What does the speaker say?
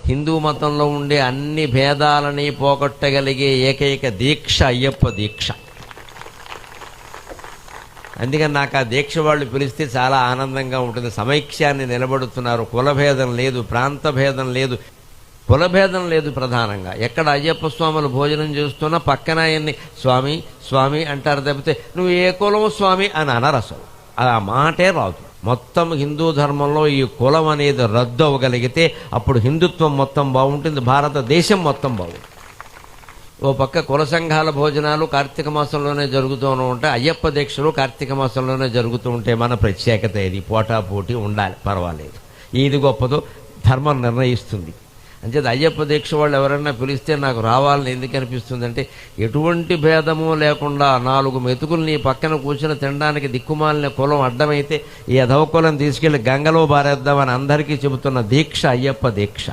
హిందూ మతంలో ఉండే అన్ని భేదాలని పోగొట్టగలిగే ఏకైక దీక్ష అయ్యప్ప దీక్ష. అందుకని నాకు ఆ దీక్ష వాళ్ళు పిలిస్తే చాలా ఆనందంగా ఉంటుంది. సమైక్యాన్ని నిలబడుతున్నారు. కులభేదం లేదు, ప్రాంత భేదం లేదు, కులభేదం లేదు. ప్రధానంగా ఎక్కడ అయ్యప్ప స్వాములు భోజనం చేస్తున్నా పక్కన ఆయన్ని స్వామి స్వామి అంటారు తప్పితే నువ్వు ఏ కులం స్వామి అని అనరు. అసలు ఆ మాటే రాదు. మొత్తం హిందూ ధర్మంలో ఈ కులం అనేది రద్దు అవ్వగలిగితే అప్పుడు హిందుత్వం మొత్తం బాగుంటుంది, భారతదేశం మొత్తం బాగుంటుంది. ఓ పక్క కుల సంఘాల భోజనాలు కార్తీక మాసంలోనే జరుగుతూ ఉంటాయి, అయ్యప్ప దీక్షలు కార్తీక మాసంలోనే జరుగుతూ ఉంటాయి. మన ప్రత్యేకత ఇది. పోటాపోటీ ఉండాలి, పర్వాలేదు. ఏది గొప్పదో ధర్మం నిర్ణయిస్తుంది. అంచేది అయ్యప్ప దీక్ష వాళ్ళు ఎవరైనా పిలిస్తే నాకు రావాలని ఎందుకు అనిపిస్తుంది అంటే, ఎటువంటి భేదము లేకుండా 4 మెతుకులు నీ పక్కన కూర్చుని తినడానికి దిక్కుమాలిన కులం అడ్డమైతే ఈ అధవ కులం తీసుకెళ్లి గంగలో బారేద్దామని అందరికీ చెబుతున్న దీక్ష అయ్యప్ప దీక్ష.